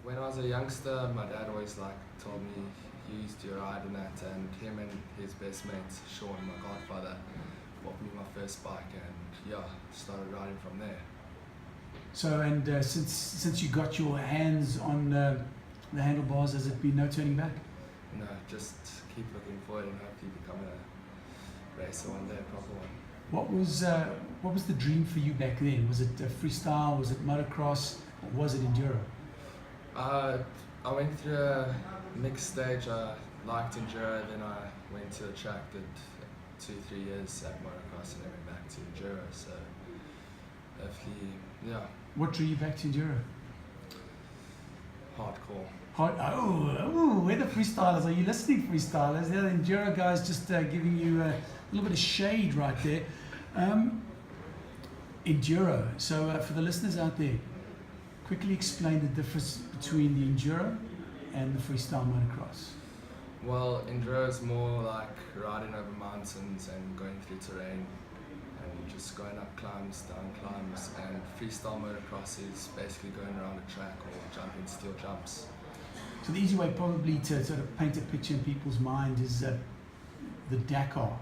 When I was a youngster, my dad always told me he used to ride and that, and him and his best mate Sean, my godfather, bought me my first bike, and started riding from there. So, and since you got your hands on the handlebars, has it been no turning back? No, just keep looking forward and hopefully become a racer one day, a proper one. What was the dream for you back then? Was it freestyle? Was it motocross? Or was it enduro? I went through a mixed stage. I liked enduro, then I went to the track, did 2-3 years at motocross, and then went back to enduro. So hopefully, What drew you back to enduro? Hardcore. We're the freestylers. Are you listening, freestylers? They're the enduro guys, just giving you a little bit of shade right there. Enduro. So for the listeners out there, quickly explain the difference between the enduro and the freestyle motocross. Well, enduro is more like riding over mountains and going through terrain and just going up climbs, down climbs, and freestyle motocross is basically going around a track or jumping steel jumps. So the easy way probably to sort of paint a picture in people's mind is the Dakar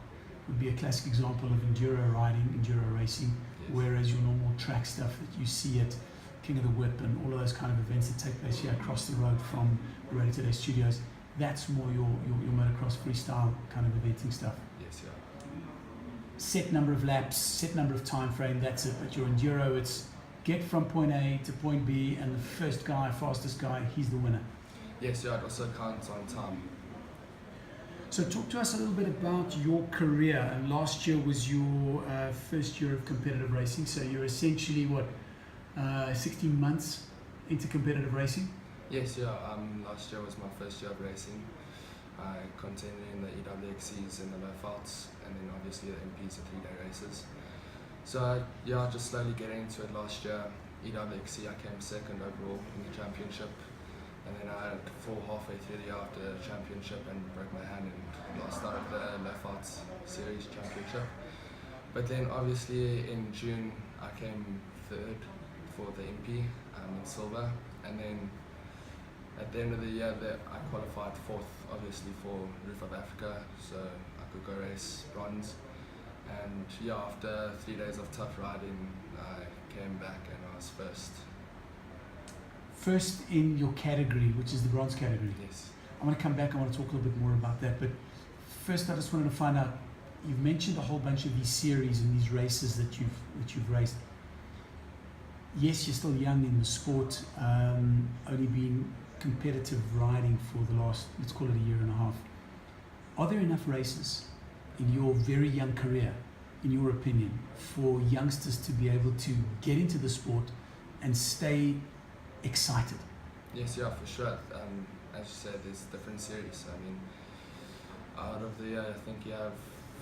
would be a classic example of enduro riding, enduro racing, Yes. whereas your normal track stuff that you see at King of the Whip and all of those kind of events that take place here across the road from the Ready Today studios, that's more your motocross freestyle kind of eventing stuff. Yes, yeah. Set number of laps, set number of time frame, that's it. But your enduro, it's get from point A to point B, and the first guy, fastest guy, he's the winner. Yes, yeah, it also counts on time. So talk to us a little bit about your career. And last year was your first year of competitive racing. So you're essentially, 16 months into competitive racing? Yes, yeah. Last year was my first year of racing. I continued in the EWXCs and the low faults, and then obviously the MPs, the 3-day races. So just slowly getting into it last year. EWXC, I came second overall in the championship. And then I had fall halfway through the year after the championship and broke my hand and lost out of the low faults series championship. But then obviously in June I came third for the MP in silver, and then at the end of the year I qualified fourth obviously for Roof of Africa, so I could go race bronze. And after 3 days of tough riding I came back and I was first. First in your category, which is the bronze category. Yes. I want to come back, I want to talk a little bit more about that, but first I just wanted to find out, you've mentioned a whole bunch of these series and these races that you've raced. Yes, you're still young in the sport, only been competitive riding for the last, let's call it a year and a half. Are there enough races in your very young career, in your opinion, for youngsters to be able to get into the sport and stay excited? Yes, yeah, for sure. As you said, there's different series. I mean, out of the year, I think you have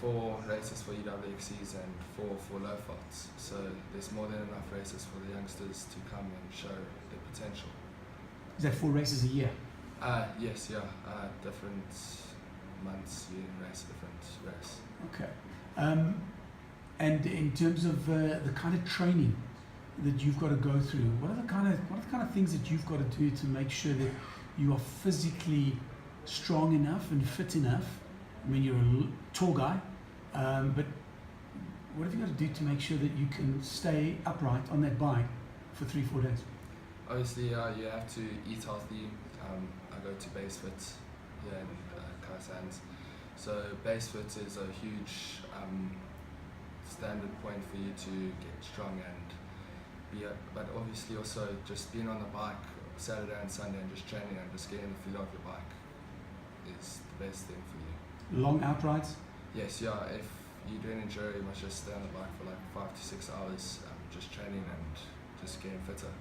4 races for EWXCs and 4 for low faults. So there's more than enough races for the youngsters to come and show their potential. Is that 4 races a year? Yes, yeah. Different months you race a different race. Okay. And in terms of the kind of training that you've got to go through, what are the kind of things that you've got to do to make sure that you are physically strong enough and fit enough? I mean, you're a tall guy, but what have you got to do to make sure that you can stay upright on that bike for 3-4 days? Obviously, you have to eat healthy. I go to BaseFit here in Kaisands. So BaseFit is a huge standard point for you to get strong and but obviously also just being on the bike Saturday and Sunday and just training and just getting the feel of your bike is the best thing for you. Long outrides? Yes, yeah. If you're doing enduro, you must just stay on the bike for like 5 to 6 hours, just training and just getting fitter.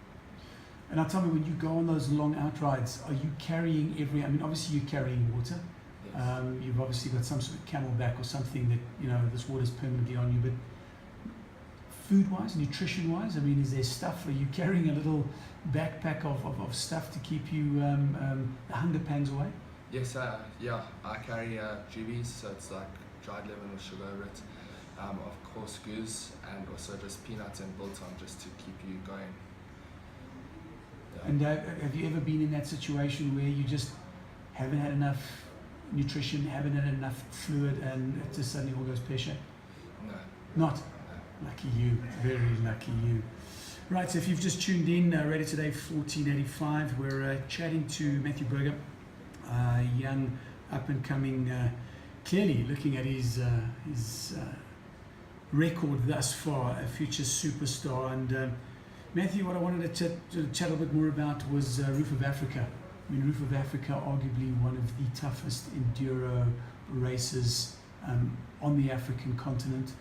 And now tell me, when you go on those long outrides, are you carrying I mean, obviously you're carrying water. Yes. You've obviously got some sort of camelback or something that, this water's permanently on you, but food-wise, nutrition-wise, I mean, is there stuff? Are you carrying a little backpack of stuff to keep you the hunger pangs away? Yes, I carry GBs, so it's like dried lemon with sugar over it. Of course, goose, and also just peanuts and biltong just to keep you going. And have you ever been in that situation where you just haven't had enough nutrition, haven't had enough fluid, and it just suddenly all goes pear-shaped? No. Not? No. Lucky you, very lucky you. Right, so if you've just tuned in, Radio Today 1485, we're chatting to Matthew Berger, young, up-and-coming, clearly looking at his record thus far, a future superstar. And Matthew, what I wanted to chat a little bit more about was Roof of Africa. I mean, Roof of Africa, arguably one of the toughest enduro races on the African continent.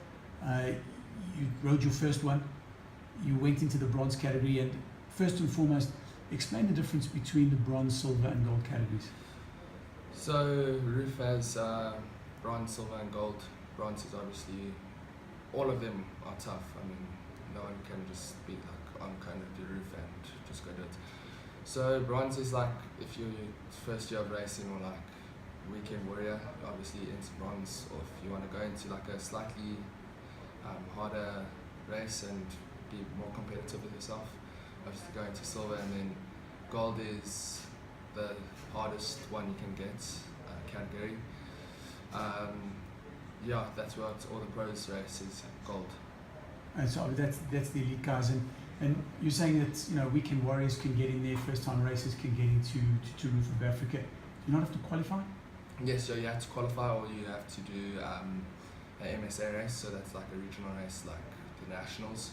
You rode your first one. You went into the bronze category, and first and foremost, explain the difference between the bronze, silver, and gold categories. So Roof has bronze, silver, and gold. Bronze is obviously, all of them are tough. I mean, no one can just be like, I'm going to do Roof and just go do it. So bronze is like if you're your first year of racing or like weekend warrior, obviously into bronze, or if you want to go into like a slightly harder race and be more competitive with yourself, obviously go into silver. And then gold is the hardest one you can get category. Yeah, that's what all the pros race is, gold. And so that's the elite guys, and you're saying that weekend warriors can get in there, first time racers can get into Roof of Africa. Do you not have to qualify? Yes, so you have to qualify, or you have to do an MSA race, so that's like a regional race like the nationals.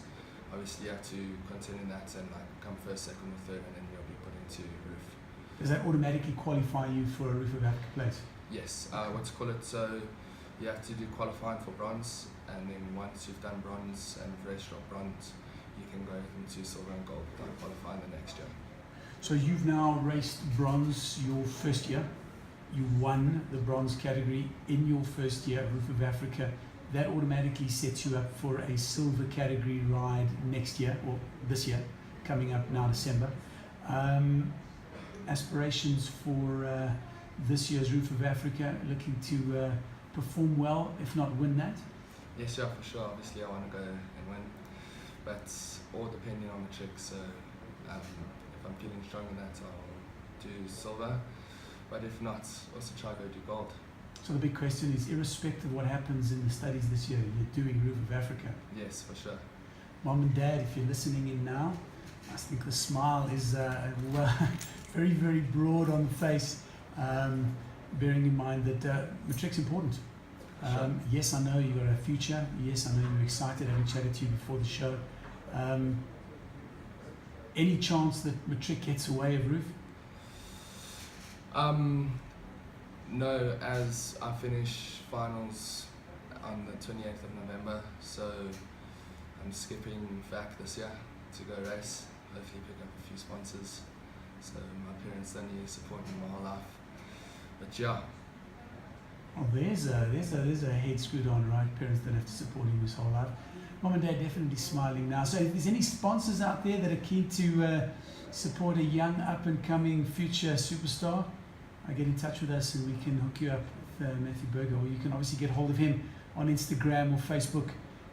Obviously you have to continue that and like come first, second or third, and then you'll be put into Roof. Does that automatically qualify you for a Roof of Africa place? Yes, what's call it, so you have to do qualifying for bronze, and then once you've done bronze and raced off bronze, you can go into silver and gold without qualifying the next year. So you've now raced bronze your first year. You won the bronze category in your first year at Roof of Africa. That automatically sets you up for a silver category ride next year, or this year, coming up now December. Aspirations for this year's Roof of Africa, looking to perform well, if not win that? Yes, yeah, for sure. Obviously I want to go and win, but all depending on the trick. So if I'm feeling strong in that, I'll do silver, but if not, also try to go do gold. So the big question is, irrespective of what happens in the studies this year, you're doing Roof of Africa. Yes, for sure. Mom and Dad, if you're listening in now, I think the smile is very, very broad on the face, bearing in mind that matric's important. Sure. Yes, I know you've got a future. Yes, I know you're excited, having chatted to you before the show. Any chance that matric gets away of Roof? No, as I finish finals on the 28th of November, so I'm skipping back this year to go race, hopefully pick up a few sponsors. So my parents only support me my whole life. But yeah. Oh, there's a head screwed on, right? Parents don't have to support him his whole life. Mom and Dad definitely smiling now. So if there's any sponsors out there that are keen to support a young up-and-coming future superstar, get in touch with us and we can hook you up with Matthew Berger, or you can obviously get hold of him on Instagram or Facebook.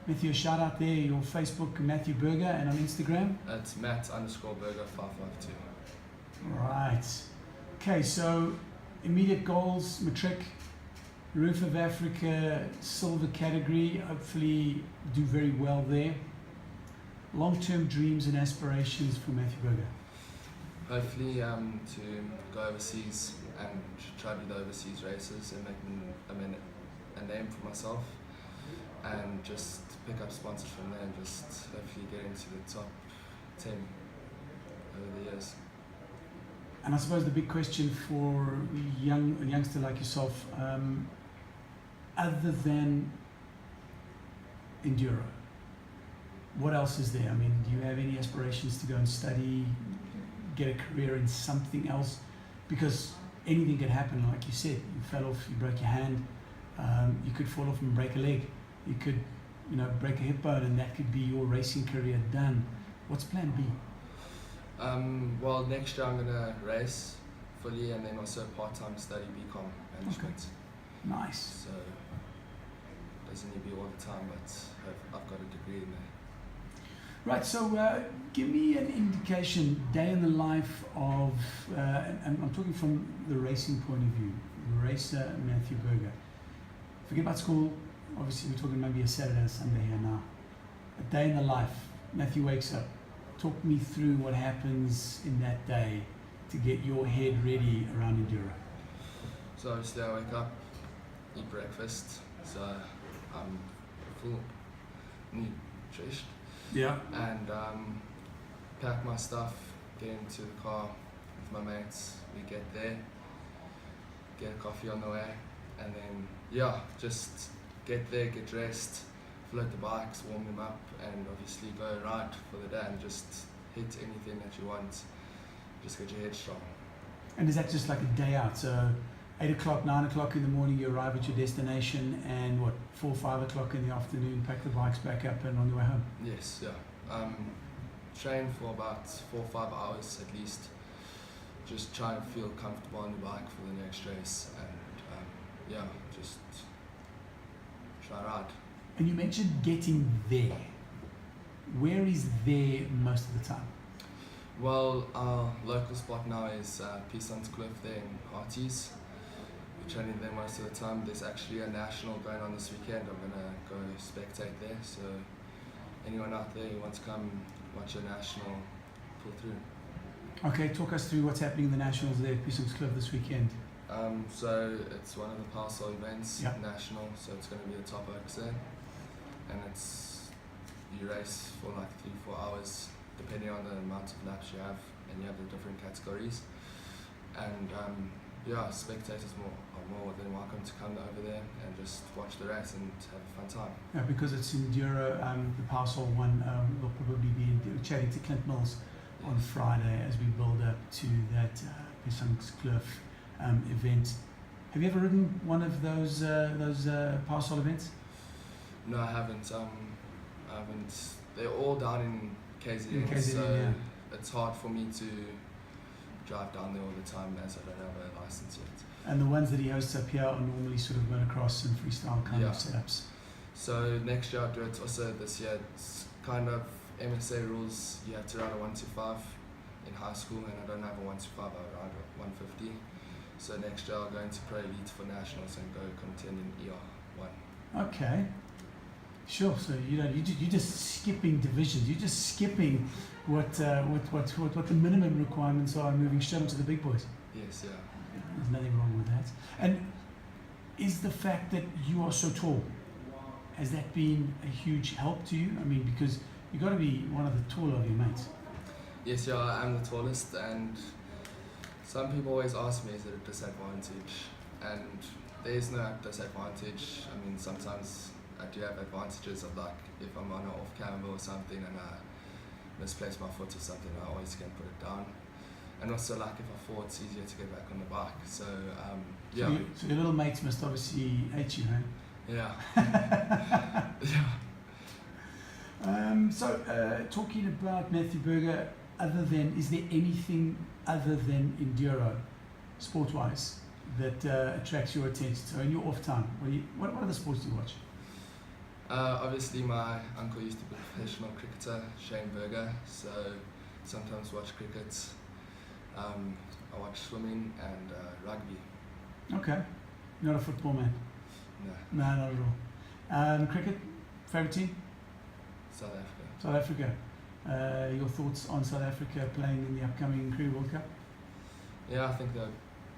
Matthew, a shout out there, your Facebook, Matthew Berger, and on Instagram? It's Matt_Berger552. Right. Okay, so immediate goals, matric, Roof of Africa, silver category, hopefully do very well there. Long-term dreams and aspirations for Matthew Berger? Hopefully to go overseas and try to do the overseas races and make a name for myself, and just pick up sponsors from there and just hopefully get into the top 10 over the years. And I suppose the big question for a youngster like yourself, other than Enduro, what else is there? I mean, do you have any aspirations to go and study, get a career in something else? Because anything could happen, like you said. You fell off, you broke your hand, you could fall off and break a leg. You could, break a hip bone, and that could be your racing career done. What's plan B? Well, next year I'm going to race fully, and then also part-time study BCom management. Okay. Nice. So it doesn't need to be all the time, but I've got a degree in there. Right, so give me an indication, day in the life of, and I'm talking from the racing point of view, racer Matthew Berger. Forget about school, obviously we're talking maybe a Saturday and Sunday here now. A day in the life, Matthew wakes up. Talk me through what happens in that day to get your head ready around Enduro. So obviously I wake up, eat breakfast, so I'm full nutrition. Yeah. And pack my stuff, get into the car with my mates. We get there, get a coffee on the way, and then just get there, get dressed, float the bikes, warm them up, and obviously go ride for the day and just hit anything that you want. Just get your head strong. And is that just like a day out? So 8 o'clock, 9 o'clock in the morning, you arrive at your destination, and what, 4 or 5 o'clock in the afternoon, pack the bikes back up and on your way home? Yes, yeah. Train for about 4 or 5 hours at least. Just try and feel comfortable on the bike for the next race, and just try ride. And you mentioned getting there. Where is there most of the time? Well, our local spot now is Pisans Cliff there in Harties. We're training there most of the time. There's actually a national going on this weekend. I'm going to go spectate there. So anyone out there who wants to come watch a national, pull through. Okay, talk us through what's happening in the nationals there at Pisans Cliff this weekend. So it's one of the parcel events, Yep. national. So it's going to be the top oaks there. And you race for like 3-4 hours, depending on the amount of laps you have, and you have the different categories. And spectators are more than welcome to come over there and just watch the race and have a fun time. Yeah, because it's Enduro, the Parcel one, will probably be chatting to Clint Mills on Friday as we build up to that Pisans Cliff event. Have you ever ridden one of those Parcel events? No, I haven't. They're all down in KZN, KZN, so yeah. it's hard for me to drive down there all the time as I don't have a license yet. And the ones that he hosts up here are normally sort of motocross and freestyle kind of setups. So next year I'll do it. Also this year it's kind of MSA rules. You have to ride a 125 in high school, and I don't have a 125. I ride a 150. So next year I'll go into Pro Elite for nationals and go contend in ER1. Okay. Sure. So you're just skipping divisions. You're just skipping what the minimum requirements are, and moving straight into the big boys. Yes. Yeah. There's nothing wrong with that. And is the fact that you are so tall, has that been a huge help to you? I mean, because you've got to be one of the taller of your mates. Yes, yeah, I am the tallest, and some people always ask me, is it a disadvantage? And there is no disadvantage. I mean, sometimes I do have advantages of, like, if I'm on an off camber or something and I misplace my foot or something, I always can put it down. And also, like, if I fall, it's easier to get back on the bike. So, yeah. So your little mates must obviously hate you, huh? Yeah. So, talking about Matthew Berger, is there anything other than Enduro, sport-wise, that attracts your attention? So in your off time, what other sports do you watch? Obviously, my uncle used to be a professional cricketer, Shane Berger, so sometimes watch cricket. I watch swimming and rugby. Okay, not a football man. No. No, not at all. Cricket, favorite team? South Africa. South Africa. Your thoughts on South Africa playing in the upcoming Cricket World Cup? Yeah, I think they'll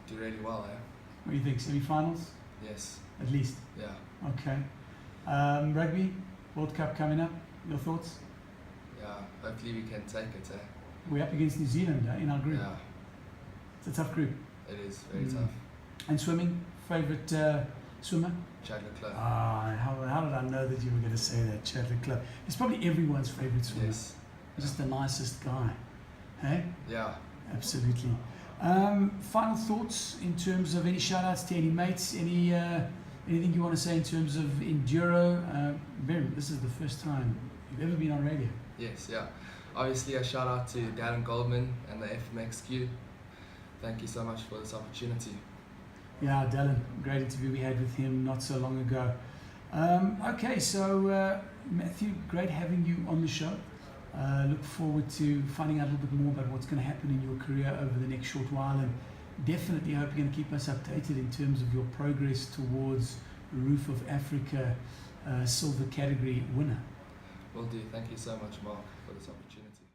do really well, eh? What do you think? Semi-finals? Yes. At least. Yeah. Okay. Rugby, World Cup coming up. Your thoughts? Yeah, hopefully we can take it, eh? We're up against New Zealand in our group. Yeah, It's a tough group. it is very tough. And swimming, favorite swimmer? Chadwick Club. How did I know that you were going to say that, Chadwick Club? It's probably everyone's favorite swimmer. Yes. Just the nicest guy. Hey? Yeah. Absolutely. Final thoughts in terms of any shout outs to any mates, anything you want to say in terms of Enduro? Baron, this is the first time you've ever been on radio. Yes, yeah. Obviously a shout out to Darren Goldman and the FMXQ. Thank you so much for this opportunity. Yeah, Dylan, great interview we had with him not so long ago. Okay, so Matthew, great having you on the show. Look forward to finding out a little bit more about what's going to happen in your career over the next short while, and definitely hope you're going to keep us updated in terms of your progress towards Roof of Africa silver category winner. Will do. Thank you so much, Mark, for this opportunity.